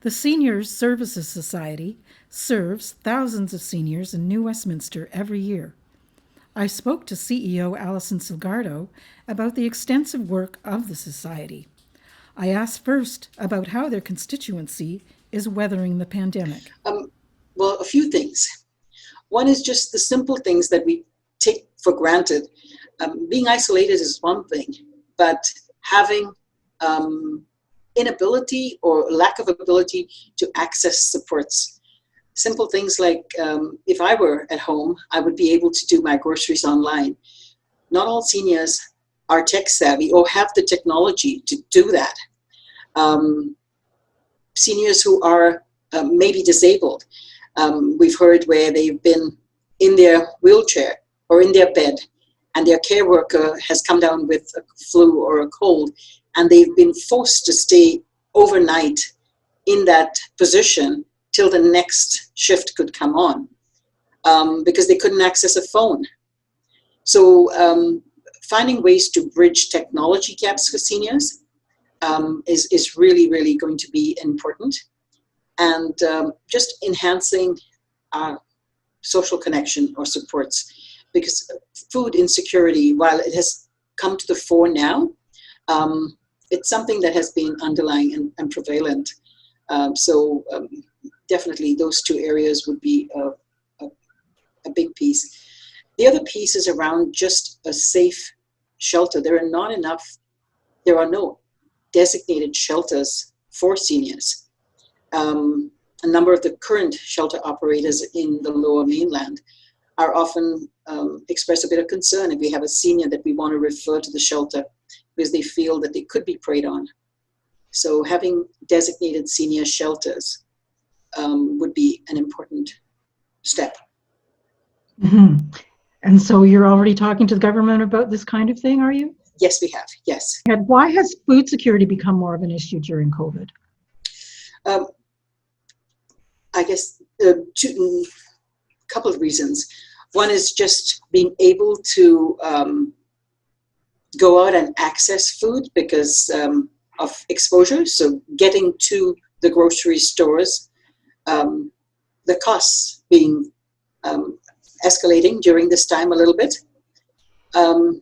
The Seniors Services Society serves thousands of seniors in New Westminster every year. I spoke to CEO Alison Silgardo about the extensive work of the Society. I asked first about how their constituency is weathering the pandemic. Well, a few things. One is just the simple things that we take for granted. Being isolated is one thing, but having inability or lack of ability to access supports. Simple things like if I were at home, I would be able to do my groceries online. Not all seniors are tech savvy or have the technology to do that. Seniors who are maybe disabled, we've heard where they've been in their wheelchair or in their bed, and their care worker has come down with a flu or a cold, and they've been forced to stay overnight in that position till the next shift could come on, because they couldn't access a phone. So finding ways to bridge technology gaps for seniors is really, really going to be important. And just enhancing our social connection or supports, because food insecurity, while it has come to the fore now, it's something that has been underlying and prevalent. So definitely those two areas would be a big piece. The other piece is around just a safe shelter. There are no designated shelters for seniors. A number of the current shelter operators in the Lower Mainland are often express a bit of concern if we have a senior that we want to refer to the shelter because they feel that they could be preyed on. So having designated senior shelters would be an important step. Mm-hmm. And so you're already talking to the government about this kind of thing, are you? Yes, we have. Yes. And why has food security become more of an issue during COVID? I guess a couple of reasons. One is just being able to go out and access food because of exposure. So getting to the grocery stores, the costs being escalating during this time a little bit. And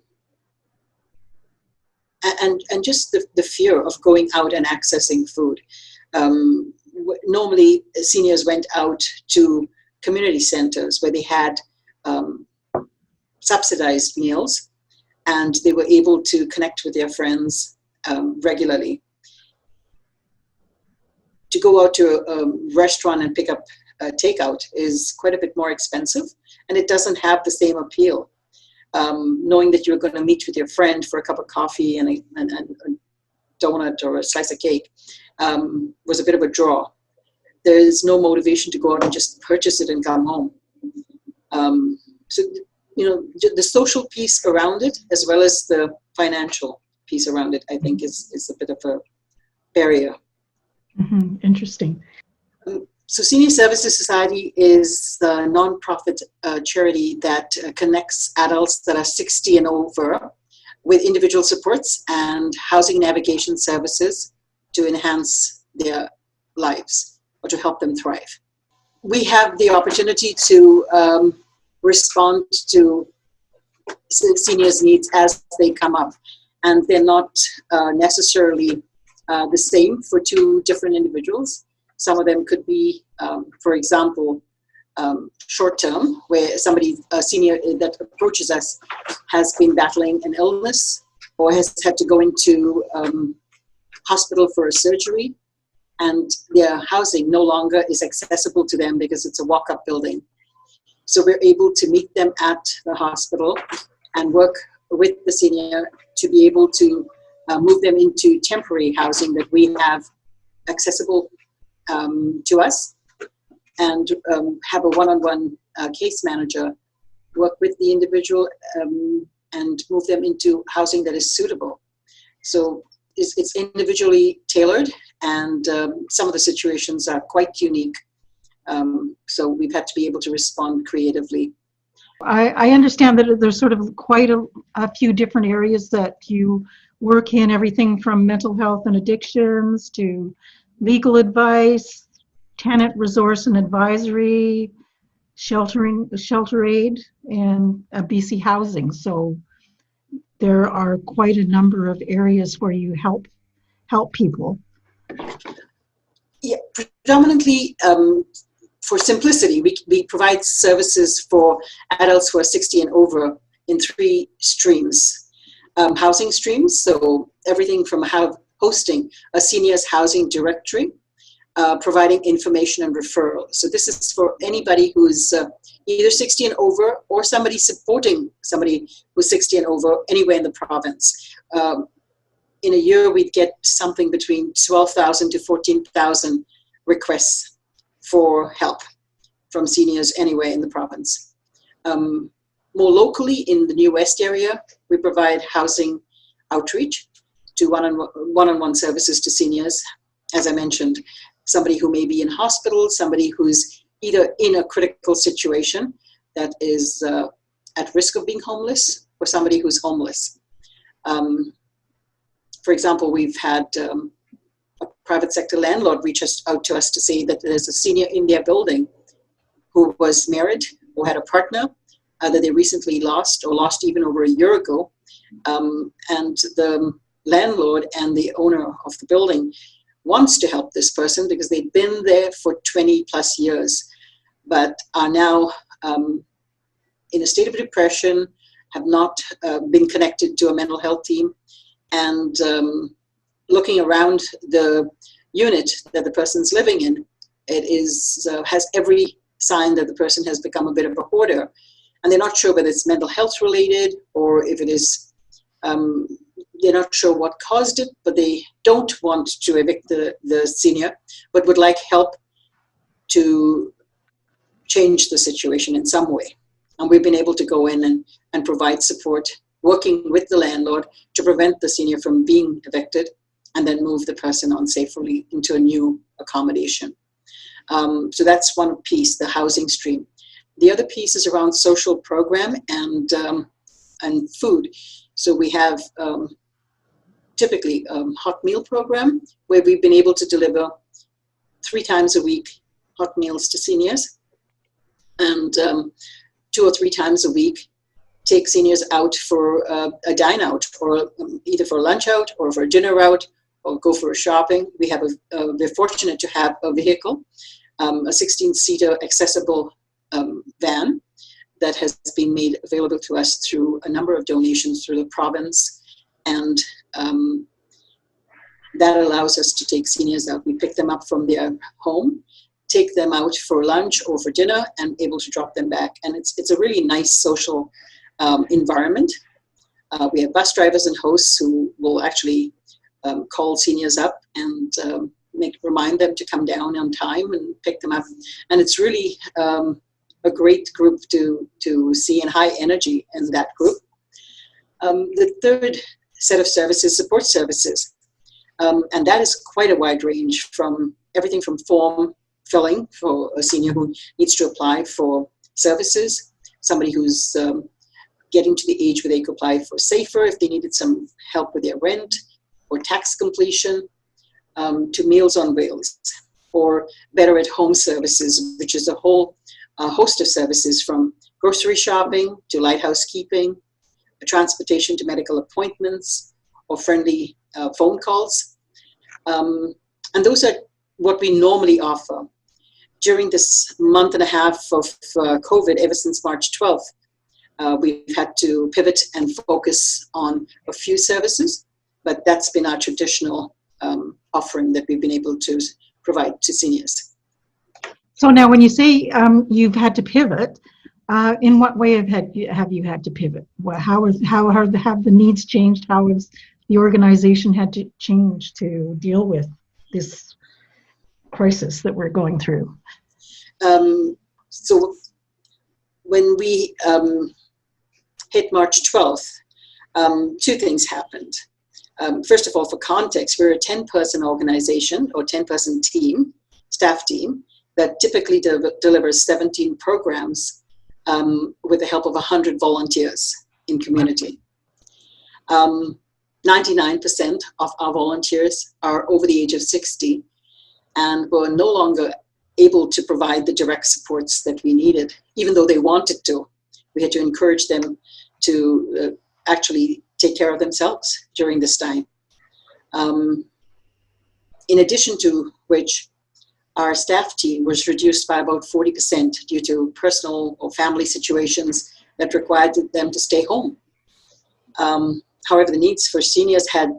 just the fear of going out and accessing food. Normally, seniors went out to community centers where they had subsidized meals, and they were able to connect with their friends regularly. To go out to a restaurant and pick up takeout is quite a bit more expensive, and it doesn't have the same appeal. Knowing that you're going to meet with your friend for a cup of coffee and a donut or a slice of cake was a bit of a draw. There is no motivation to go out and just purchase it and come home. So, the social piece around it, as well as the financial piece around it, I think is a bit of a barrier. Mm-hmm. Interesting. So Senior Services Society is a nonprofit charity that connects adults that are 60 and over with individual supports and housing navigation services to enhance their lives or to help them thrive. We have the opportunity to respond to seniors' needs as they come up, and they're not necessarily the same for two different individuals. Some of them could be, for example, short-term, where a senior that approaches us has been battling an illness or has had to go into hospital for a surgery, and their housing no longer is accessible to them because it's a walk-up building. So we're able to meet them at the hospital and work with the senior to be able to move them into temporary housing that we have accessible to us, and have a one-on-one case manager work with the individual and move them into housing that is suitable. So it's individually tailored, and some of the situations are quite unique. So we've had to be able to respond creatively. I understand that there's sort of quite a few different areas that you work in, everything from mental health and addictions to legal advice, tenant resource and advisory, shelter aid, and BC Housing. So there are quite a number of areas where you help people. Yeah, predominantly for simplicity, we provide services for adults who are 60 and over in 3 streams. Housing streams, so everything from hosting a seniors housing directory, providing information and referral. So this is for anybody who's either 60 and over or somebody supporting somebody who's 60 and over anywhere in the province. In a year, we'd get something between 12,000 to 14,000 requests for help from seniors anywhere in the province. More locally in the New West area, we provide housing outreach to one-on-one services to seniors. As I mentioned, somebody who may be in hospital, somebody who's either in a critical situation that is at risk of being homeless, or somebody who's homeless. For example, we've had a private sector landlord reach out to us to say that there's a senior in their building who was married, who had a partner that they recently lost, or lost even over a year ago. And the landlord and the owner of the building wants to help this person because they've been there for 20 plus years, but are now in a state of depression, have not been connected to a mental health team, and looking around the unit that the person's living in, it is has every sign that the person has become a bit of a hoarder, and they're not sure whether it's mental health related or if it is, they're not sure what caused it, but they don't want to evict the senior, but would like help to change the situation in some way. And we've been able to go in and provide support, working with the landlord to prevent the senior from being evicted and then move the person on safely into a new accommodation. So that's one piece, the housing stream. The other piece is around social program and food. So we have typically hot meal program where we've been able to deliver 3 times a week hot meals to seniors, and 2 or 3 times a week take seniors out for a dine out, or either for a lunch out or for a dinner out, or go for a shopping. We're fortunate to have a vehicle, a 16-seater accessible van that has been made available to us through a number of donations through the province, and that allows us to take seniors out. We pick them up from their home, take them out for lunch or for dinner, and able to drop them back. And it's a really nice social environment. We have bus drivers and hosts who will actually call seniors up and remind them to come down on time and pick them up. And it's really a great group to see, and high energy in that group. The third set of services, support services. And that is quite a wide range, from everything from form filling for a senior who needs to apply for services, somebody who's getting to the age where they could apply for SAFER if they needed some help with their rent, or tax completion, to Meals on Wheels, or Better at Home services, which is a whole host of services from grocery shopping to light housekeeping, transportation to medical appointments, or friendly phone calls. And those are what we normally offer. During this month and a half of COVID, ever since March 12th, we've had to pivot and focus on a few services, but that's been our traditional offering that we've been able to provide to seniors. So now when you say you've had to pivot, in what way have you had to pivot? How have the needs changed? How has the organization had to change to deal with this crisis that we're going through? So when we hit March 12th, 2 things happened. First of all, for context, we're a 10-person organization, or 10-person team, staff team, that typically delivers 17 programs with the help of 100 volunteers in community. 99% of our volunteers are over the age of 60, and were no longer able to provide the direct supports that we needed, even though they wanted to. We had to encourage them to actually take care of themselves during this time. In addition to which, our staff team was reduced by about 40% due to personal or family situations that required them to stay home. However, the needs for seniors had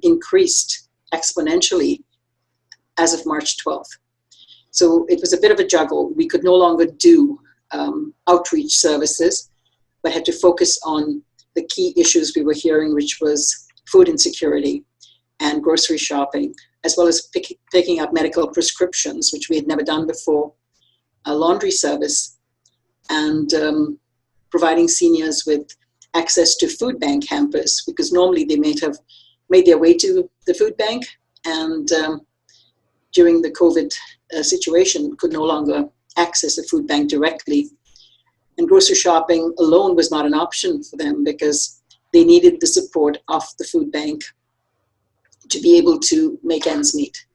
increased exponentially as of March 12th. So it was a bit of a juggle. We could no longer do outreach services, but had to focus on the key issues we were hearing, which was food insecurity and grocery shopping, as well as picking up medical prescriptions, which we had never done before, a laundry service, and providing seniors with access to food bank hampers, because normally they may have made their way to the food bank, and during the COVID situation could no longer access the food bank directly. And grocery shopping alone was not an option for them because they needed the support of the food bank to be able to make ends meet.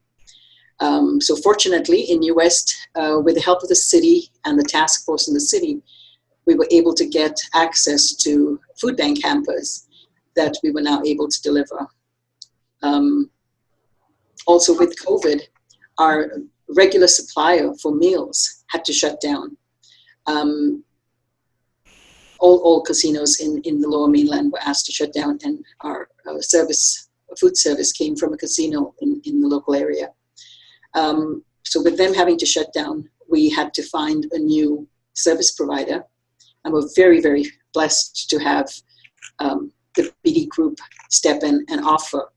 So fortunately in New West, with the help of the city and the task force in the city, we were able to get access to food bank hampers that we were now able to deliver. Also with COVID, our regular supplier for meals had to shut down. All casinos in the Lower Mainland were asked to shut down, and our food service came from a casino in the local area. So with them having to shut down, we had to find a new service provider, and we're very, very blessed to have the BD Group step in and offer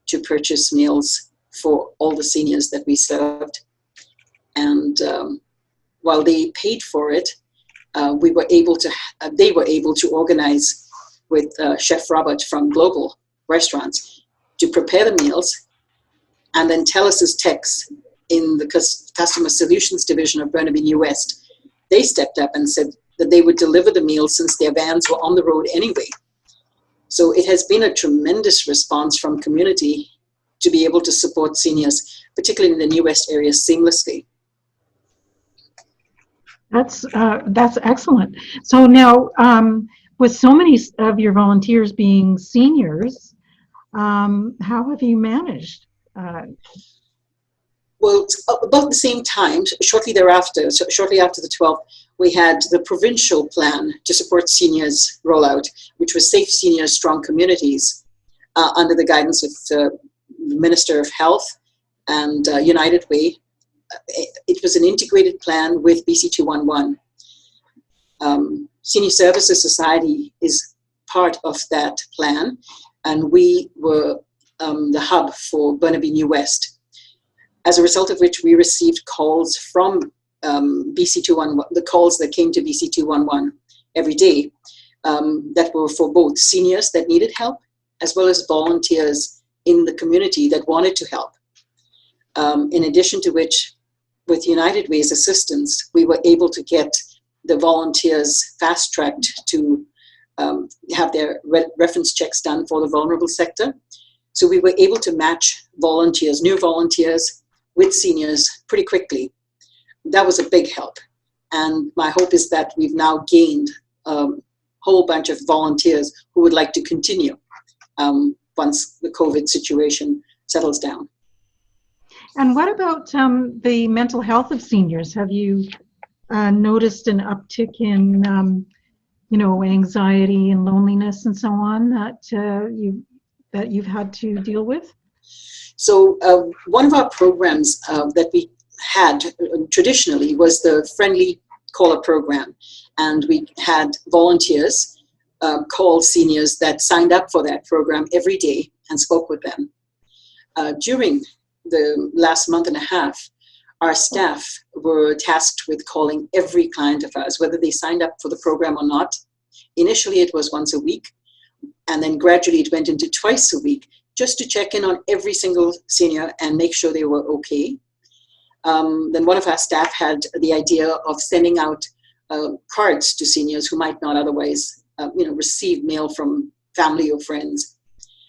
to purchase meals for all the seniors that we served. And while they paid for it, they were able to organize with Chef Robert from Global Restaurants to prepare the meals, and then Telus' techs in the Customer Solutions Division of Burnaby New West, they stepped up and said that they would deliver the meals since their vans were on the road anyway. So it has been a tremendous response from community to be able to support seniors, particularly in the New West area, seamlessly. That's excellent. So now, with so many of your volunteers being seniors, how have you managed? Well, about the same time, shortly thereafter, so shortly after the 12th, we had the provincial plan to support seniors rollout, which was Safe Seniors, Strong Communities, under the guidance of the Minister of Health and United Way. It was an integrated plan with BC 211. Senior Services Society is part of that plan, and we were the hub for Burnaby New West. As a result of which we received calls from BC 211, the calls that came to BC 211 every day, that were for both seniors that needed help, as well as volunteers in the community that wanted to help. In addition to which, with United Way's assistance, we were able to get the volunteers fast-tracked to have their reference checks done for the vulnerable sector. So we were able to match volunteers, new volunteers, with seniors pretty quickly. That was a big help. And my hope is that we've now gained a whole bunch of volunteers who would like to continue once the COVID situation settles down. And what about the mental health of seniors? Have you noticed an uptick in, anxiety and loneliness and so on that you've had to deal with? So one of our programs that we had traditionally was the Friendly Caller program, and we had volunteers call seniors that signed up for that program every day and spoke with them. During the last month and a half, our staff were tasked with calling every client of ours, whether they signed up for the program or not. Initially, it was once a week, and then gradually it went into twice a week, just to check in on every single senior and make sure they were okay. Then one of our staff had the idea of sending out cards to seniors who might not otherwise, receive mail from family or friends.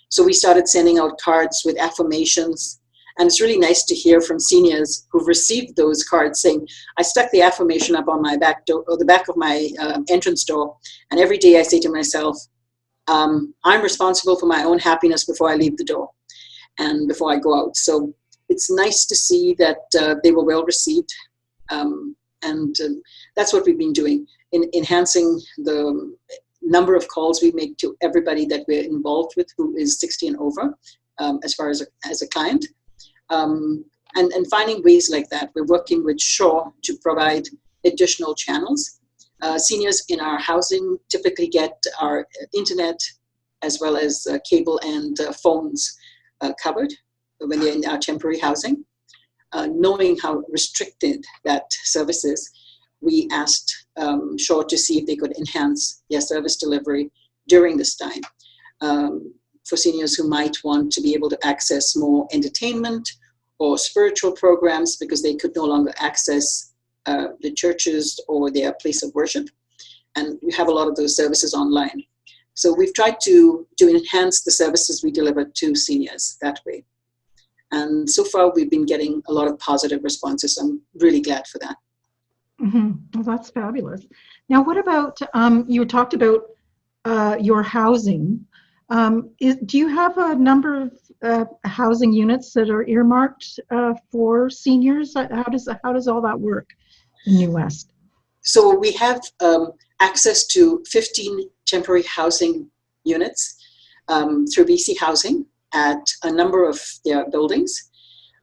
So we started sending out cards with affirmations And it's really nice to hear from seniors who've received those cards saying, I stuck the affirmation up on my back door, or the back of my entrance door. And every day I say to myself, I'm responsible for my own happiness before I leave the door and before I go out. So it's nice to see that they were well received. And that's what we've been doing, in enhancing the number of calls we make to everybody that we're involved with who is 60 and over, as far as a client. And finding ways like that. We're working with Shaw to provide additional channels. Seniors in our housing typically get our internet as well as cable and phones covered when they're in our temporary housing. Knowing how restricted that service is, we asked Shaw to see if they could enhance their service delivery during this time for seniors who might want to be able to access more entertainment or spiritual programs because they could no longer access the churches or their place of worship. And we have a lot of those services online. So we've tried to enhance the services we deliver to seniors that way. And so far, we've been getting a lot of positive responses. I'm really glad for that. Mm-hmm. Well, that's fabulous. Now, what about, you talked about your housing. Do you have a number of housing units that are earmarked for seniors? How does all that work in New West? So we have access to 15 temporary housing units through BC Housing at a number of their buildings.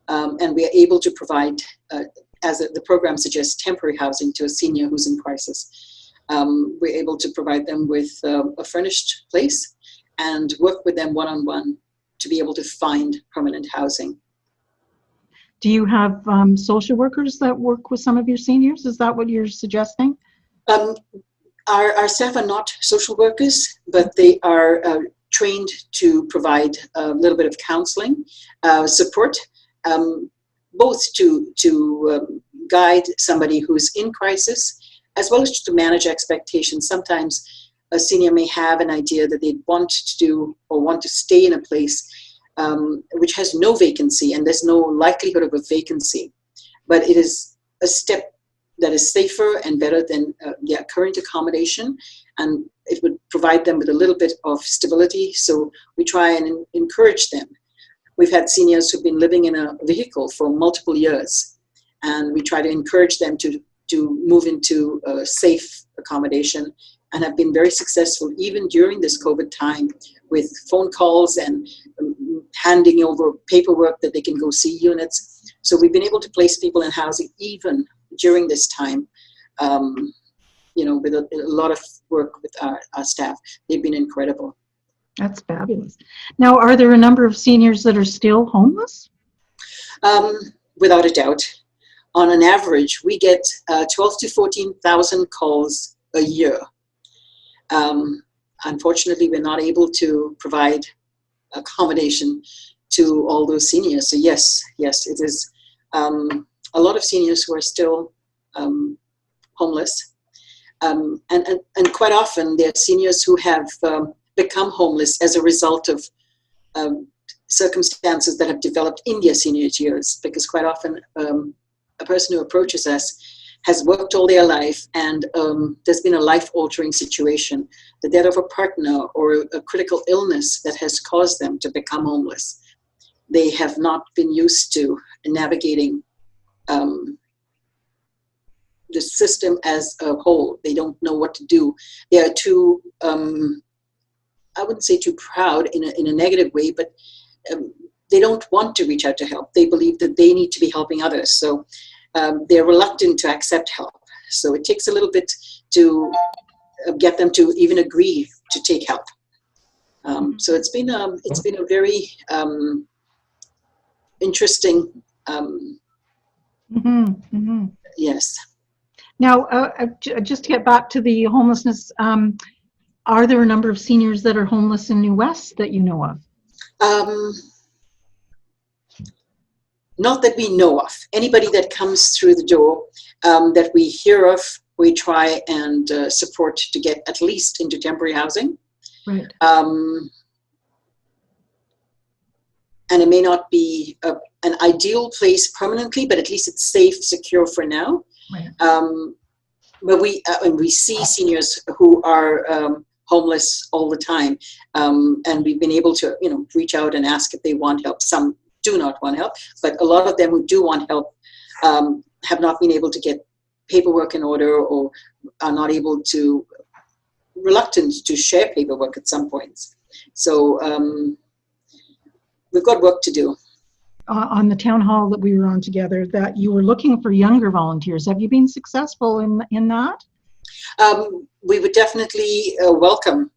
And we are able to provide, as the program suggests, temporary housing to a senior who's in crisis. We're able to provide them with a furnished place and work with them one-on-one to be able to find permanent housing. Do you have social workers that work with some of your seniors? Is that what you're suggesting? Our staff are not social workers, but they are trained to provide a little bit of counseling, support, both to guide somebody who's in crisis, as well as to manage expectations. Sometimes a senior may have an idea that they want to do or want to stay in a place which has no vacancy, and there's no likelihood of a vacancy, but it is a step that is safer and better than their current accommodation, and it would provide them with a little bit of stability. So we try and encourage them. We've had seniors who've been living in a vehicle for multiple years, and we try to encourage them to move into a safe accommodation, and have been very successful even during this COVID time with phone calls and handing over paperwork that they can go see units. So we've been able to place people in housing even during this time, with a lot of work with our staff. They've been incredible. That's fabulous. Now, are there a number of seniors that are still homeless? Without a doubt. On an average, we get 12 to 14,000 calls a year. Unfortunately, we're not able to provide accommodation to all those seniors. So yes, it is a lot of seniors who are still homeless. And quite often they're seniors who have become homeless as a result of circumstances that have developed in their senior years, because quite often a person who approaches us has worked all their life, and there's been a life-altering situation, the death of a partner or a critical illness that has caused them to become homeless. They have not been used to navigating the system as a whole. They don't know what to do. They are too, I wouldn't say too proud in a negative way, but they don't want to reach out to help. They believe that they need to be helping others. So they're reluctant to accept help. So it takes a little bit to get them to even agree to take help. So it's been a very interesting. Yes. Now, just to get back to the homelessness, are there a number of seniors that are homeless in New West that you know of? Not that we know of. Anybody that comes through the door that we hear of, we try and support to get at least into temporary housing. Right. And it may not be an ideal place permanently, but at least it's safe, secure for now. Right. But we see seniors who are homeless all the time, and we've been able to reach out and ask if they want help. Some do not want help, but a lot of them who do want help have not been able to get paperwork in order, or are not able to, reluctant to share paperwork at some points. So we've got work to do. On the town hall that we were on together, that you were looking for younger volunteers. Have you been successful in that? We would definitely welcome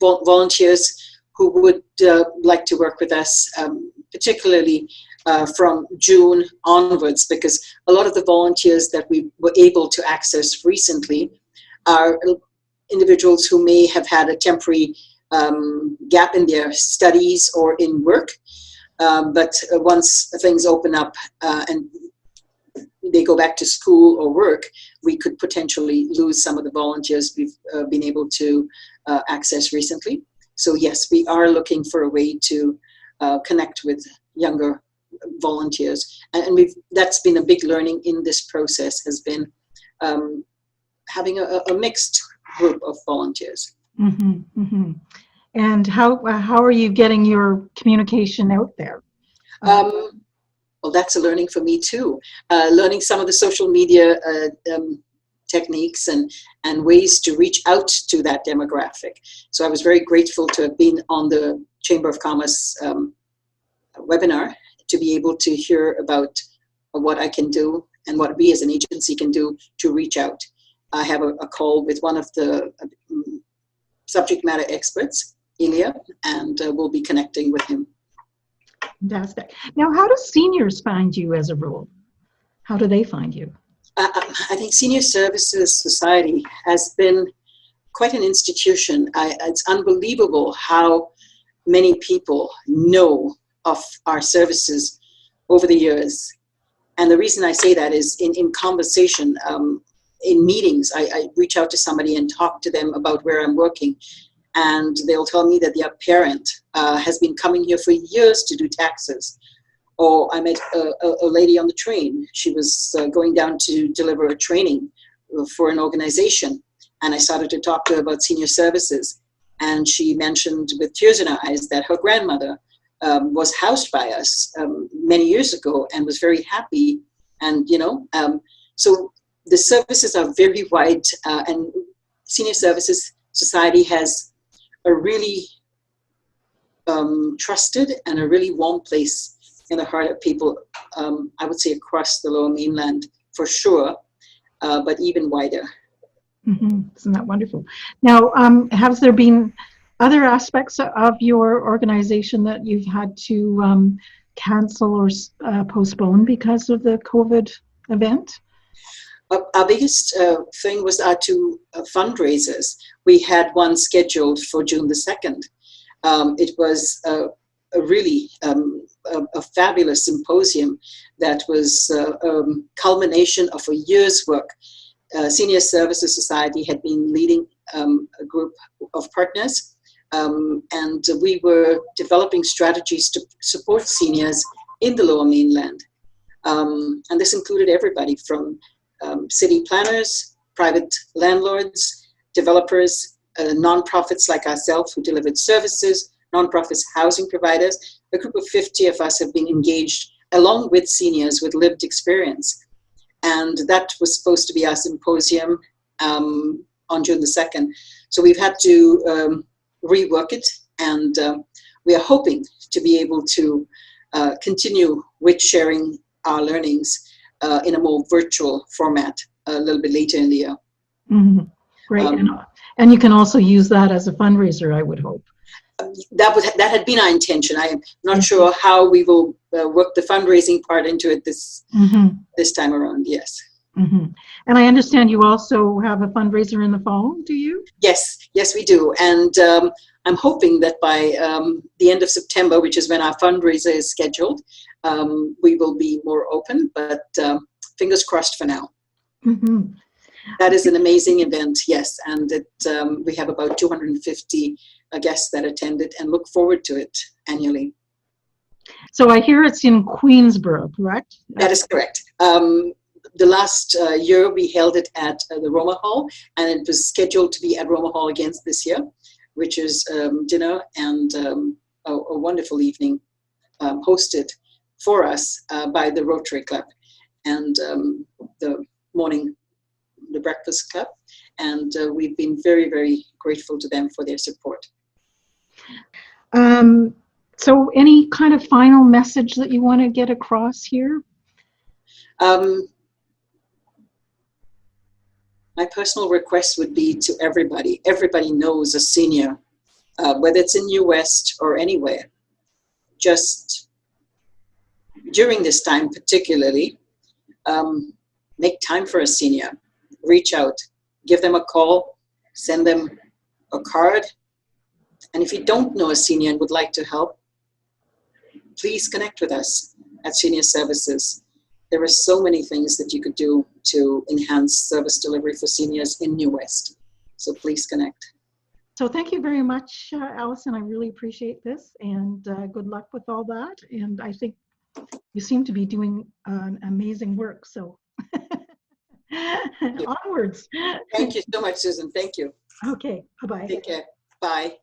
volunteers who would like to work with us, particularly from June onwards, because a lot of the volunteers that we were able to access recently are individuals who may have had a temporary gap in their studies or in work. But once things open up and they go back to school or work, we could potentially lose some of the volunteers we've been able to access recently. So yes, we are looking for a way to connect with younger volunteers. And that's been a big learning in this process, has been having a mixed group of volunteers. Mm-hmm, mm-hmm. And how are you getting your communication out there? Well, that's a learning for me too. Learning some of the social media techniques and ways to reach out to that demographic. So I was very grateful to have been on the Chamber of Commerce webinar, to be able to hear about what I can do and what we as an agency can do to reach out. I have a call with one of the subject matter experts, Ilya, and we'll be connecting with him. Fantastic. Now, how do seniors find you as a rule? How do they find you? I think Senior Services Society has been quite an institution. It's unbelievable how many people know of our services over the years. And the reason I say that is in conversation, in meetings, I reach out to somebody and talk to them about where I'm working. And they'll tell me that their parent has been coming here for years to do taxes. Or I met a lady on the train. She was going down to deliver a training for an organization. And I started to talk to her about senior services. And she mentioned with tears in her eyes that her grandmother was housed by us many years ago and was very happy. And, so the services are very wide, and Senior Services Society has a really trusted and a really warm place in the heart of people, I would say across the Lower Mainland for sure, but even wider. Mm-hmm. Isn't that wonderful? Now, has there been other aspects of your organization that you've had to cancel or postpone because of the COVID event? Our biggest thing was our two fundraisers. We had one scheduled for June the 2nd. It was a really a fabulous symposium that was a culmination of a year's work. Senior Services Society had been leading a group of partners, and we were developing strategies to support seniors in the Lower Mainland. And this included everybody from city planners, private landlords, developers, nonprofits like ourselves who delivered services, nonprofits, housing providers. A group of 50 of us have been engaged along with seniors with lived experience. And that was supposed to be our symposium on June the 2nd. So we've had to rework it, and we are hoping to be able to continue with sharing our learnings in a more virtual format a little bit later in the year. Mm-hmm. Great. And you can also use that as a fundraiser, I would hope. That had been our intention. I am not sure how we will work the fundraising part into it this time around. Yes. Mm-hmm. And I understand you also have a fundraiser in the fall. Do you? Yes, we do. And I'm hoping that by the end of September, which is when our fundraiser is scheduled, we will be more open. But fingers crossed for now. Mm-hmm. That is an amazing event, yes. And we have about 250 guests that attended and look forward to it annually. So I hear it's in Queensborough, correct? That is correct. The last year we held it at the Roma Hall, and it was scheduled to be at Roma Hall again this year, which is dinner and a wonderful evening hosted for us by the Rotary Club and the breakfast club. And we've been very, very grateful to them for their support. So any kind of final message that you want to get across here? My personal request would be to everybody. Everybody knows a senior, whether it's in New West or anywhere. Just during this time particularly, make time for a senior. Reach out, give them a call, send them a card. And if you don't know a senior and would like to help, please connect with us at Senior Services. There are so many things that you could do to enhance service delivery for seniors in New West. So please connect. So thank you very much, Alison. I really appreciate this, and good luck with all that. And I think you seem to be doing amazing work. So onwards. Thank you so much, Susan. Thank you. Okay. Bye-bye. Take care. Bye.